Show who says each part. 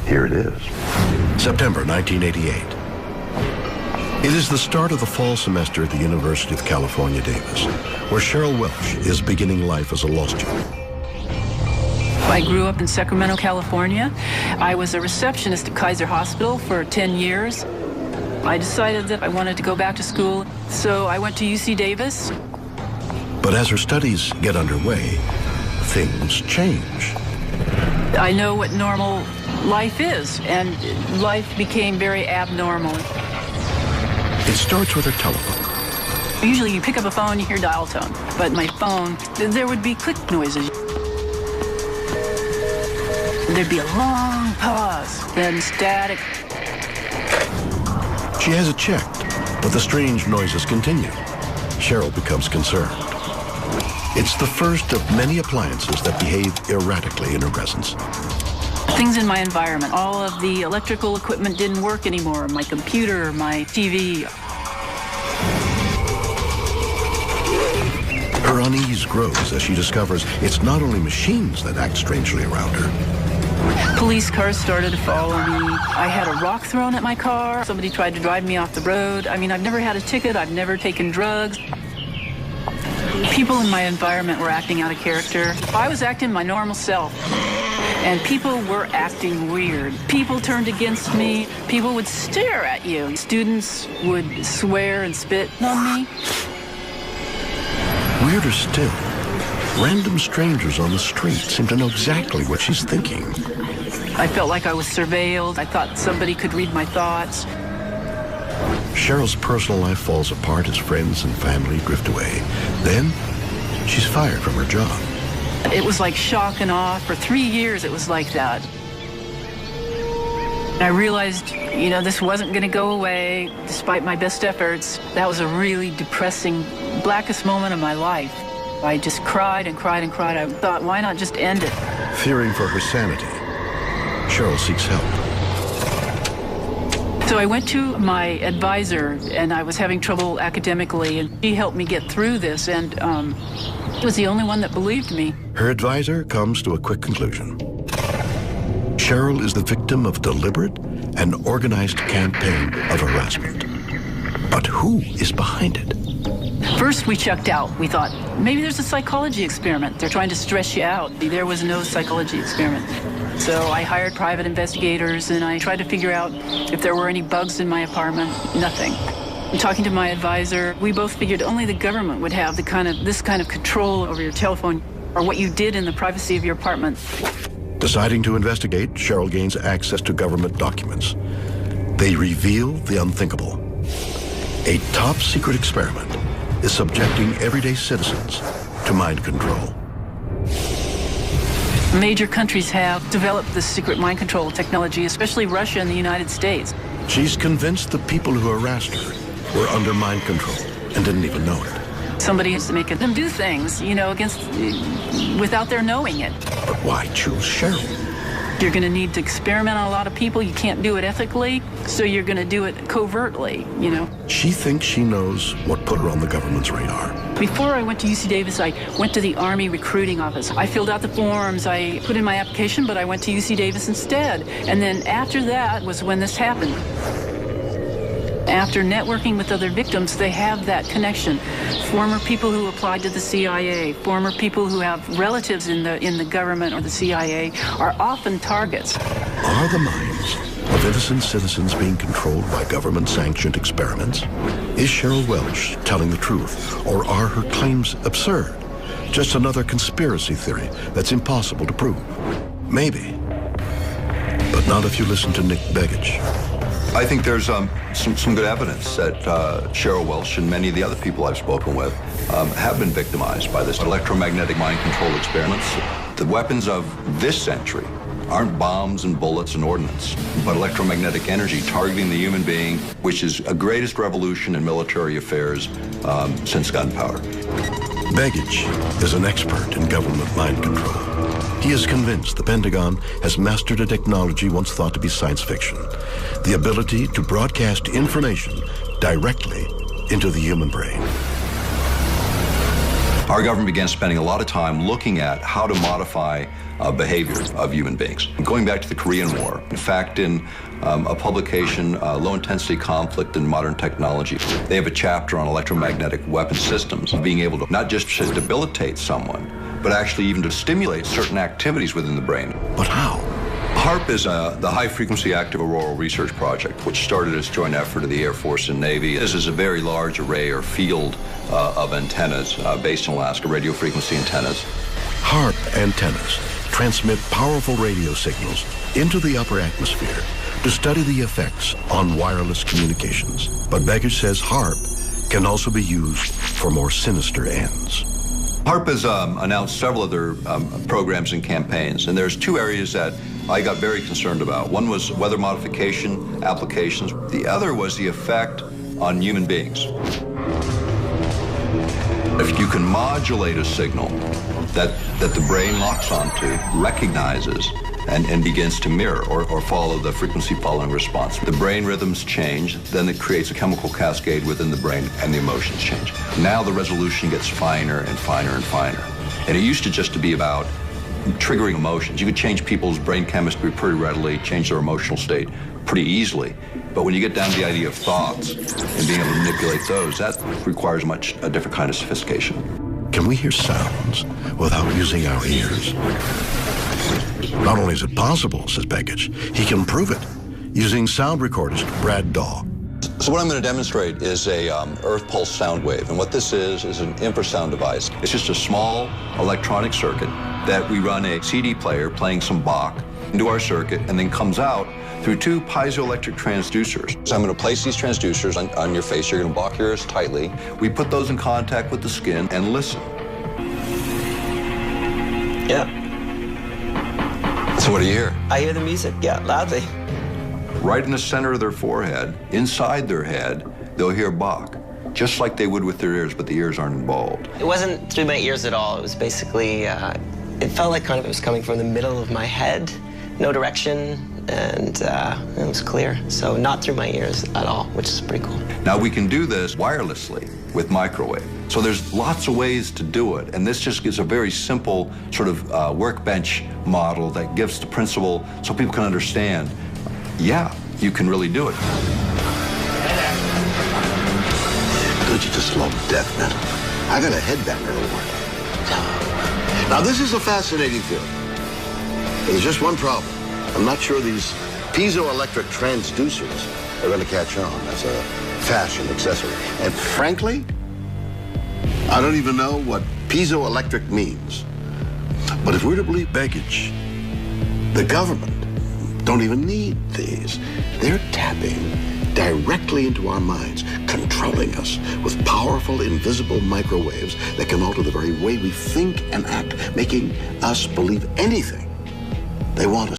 Speaker 1: here it is.
Speaker 2: September 1988. It is the start of the fall semester at the University of California, Davis, where Cheryl Welch is beginning life as a law student.
Speaker 3: I grew up in Sacramento, California. I was a receptionist at Kaiser Hospital for 10 years. I decided that I wanted to go back to school, so I went to UC Davis.
Speaker 2: But as her studies get underway, things change.
Speaker 3: I know what normal life is, and life became very abnormal.
Speaker 2: It starts with her telephone.
Speaker 3: Usually you pick up a phone, you hear dial tone, but my phone, there would be click noises. There'd be a long pause, then static.
Speaker 2: She has it checked, but the strange noises continue. Cheryl becomes concerned. It's the first of many appliances that behave erratically in her presence.
Speaker 3: Things in my environment. All of the electrical equipment didn't work anymore. My computer, my TV.
Speaker 2: Her unease grows as she discovers it's not only machines that act strangely around her.
Speaker 3: Police cars started to follow me. I had a rock thrown at my car. Somebody tried to drive me off the road. I mean, I've never had a ticket. I've never taken drugs. People in my environment were acting out of character. I was acting my normal self, and people were acting weird. People turned against me. People would stare at you. Students would swear and spit on me.
Speaker 2: Weirder still, random strangers on the street seem to know exactly what she's thinking.
Speaker 3: I felt like I was surveilled. I thought somebody could read my thoughts.
Speaker 2: Cheryl's personal life falls apart as friends and family drift away. Then, she's fired from her job.
Speaker 3: It was like shock and awe. For 3 years, it was like that. I realized, this wasn't going to go away, despite my best efforts. That was a really depressing, blackest moment of my life. I just cried and cried and cried. I thought, why not just end it?
Speaker 2: Fearing for her sanity, Cheryl seeks help.
Speaker 3: So I went to my advisor, and I was having trouble academically, and she helped me get through this, and was the only one that believed me.
Speaker 2: Her advisor comes to a quick conclusion. Cheryl is the victim of deliberate and organized campaign of harassment. But who is behind it?
Speaker 3: First, we checked out. We thought, maybe there's a psychology experiment. They're trying to stress you out. There was no psychology experiment. So I hired private investigators, and I tried to figure out if there were any bugs in my apartment. Nothing. Talking to my advisor, we both figured only the government would have this kind of control over your telephone or what you did in the privacy of your apartment.
Speaker 2: Deciding to investigate, Cheryl gains access to government documents. They reveal the unthinkable. A top-secret experiment is subjecting everyday citizens to mind control.
Speaker 3: Major countries have developed this secret mind control technology, especially Russia and the United States.
Speaker 2: She's convinced the people who harassed her were under mind control and didn't even know it.
Speaker 3: Somebody is making them do things, without their knowing it.
Speaker 2: But why choose Cheryl?
Speaker 3: You're going to need to experiment on a lot of people. You can't do it ethically, so you're going to do it covertly,
Speaker 2: She thinks she knows what put her on the government's radar.
Speaker 3: Before I went to UC Davis, I went to the Army recruiting office. I filled out the forms, I put in my application, but I went to UC Davis instead. And then after that was when this happened. After networking with other victims, they have that connection. Former people who applied to the CIA, former people who have relatives in the government or the CIA are often targets.
Speaker 2: Are the minds of innocent citizens being controlled by government-sanctioned experiments? Is Cheryl Welch telling the truth, or are her claims absurd? Just another conspiracy theory that's impossible to prove? Maybe. But not if you listen to Nick Begich.
Speaker 4: I think there's some good evidence that Cheryl Welch and many of the other people I've spoken with have been victimized by this electromagnetic mind control experiments. The weapons of this century aren't bombs and bullets and ordnance, but electromagnetic energy targeting the human being, which is a greatest revolution in military affairs since gunpowder.
Speaker 2: Begich is an expert in government mind control. He is convinced the Pentagon has mastered a technology once thought to be science fiction, the ability to broadcast information directly into the human brain.
Speaker 4: Our government began spending a lot of time looking at how to modify behavior of human beings. Going back to the Korean War, in fact, in a publication, Low-Intensity Conflict in Modern Technology, they have a chapter on electromagnetic weapon systems, being able to not just to debilitate someone, but actually even to stimulate certain activities within the brain.
Speaker 2: But how?
Speaker 4: HAARP is the High Frequency Active Auroral Research Project, which started as a joint effort of the Air Force and Navy. This is a very large array or field of antennas based in Alaska, radio frequency antennas.
Speaker 2: HAARP antennas transmit powerful radio signals into the upper atmosphere to study the effects on wireless communications. But Begich says HAARP can also be used for more sinister ends.
Speaker 4: HAARP has announced several other programs and campaigns, and there's two areas that I got very concerned about. One was weather modification applications. The other was the effect on human beings. If you can modulate a signal that the brain locks onto, recognizes, and begins to mirror or follow the frequency following response. The brain rhythms change, then it creates a chemical cascade within the brain and the emotions change. Now the resolution gets finer and finer and finer. And it used to just to be about triggering emotions. You could change people's brain chemistry pretty readily, change their emotional state pretty easily. But when you get down to the idea of thoughts and being able to manipulate those, that requires a different kind of sophistication.
Speaker 2: Can we hear sounds without using our ears? Not only is it possible, says Begich, he can prove it using sound recordist Brad Daw.
Speaker 4: So what I'm going to demonstrate is a earth pulse sound wave. And what this is an infrasound device. It's just a small electronic circuit that we run a CD player playing some Bach into our circuit and then comes out through two piezoelectric transducers. So I'm going to place these transducers on your face. You're going to block your ears tightly. We put those in contact with the skin and listen.
Speaker 1: Yeah.
Speaker 4: So what do you hear?
Speaker 1: I hear the music, yeah, loudly.
Speaker 4: Right in the center of their forehead, inside their head, they'll hear Bach, just like they would with their ears, but the ears aren't involved.
Speaker 1: It wasn't through my ears at all. It was basically, it felt like kind of it was coming from the middle of my head, no direction, and it was clear. So not through my ears at all, which is pretty cool.
Speaker 4: Now we can do this wirelessly with microwave. So there's lots of ways to do it, and this just gives a very simple sort of workbench model that gives the principle so people can understand, yeah, you can really do it.
Speaker 5: Don't you just love death metal? I got a headbanger award. Now this is a fascinating theory. There's just one problem. I'm not sure these piezoelectric transducers are going to catch on as a fashion accessory. And frankly, I don't even know what piezoelectric means. But if we're to believe Begich, the government don't even need these. They're tapping directly into our minds, controlling us with powerful, invisible microwaves that can alter the very way we think and act, making us believe anything they want us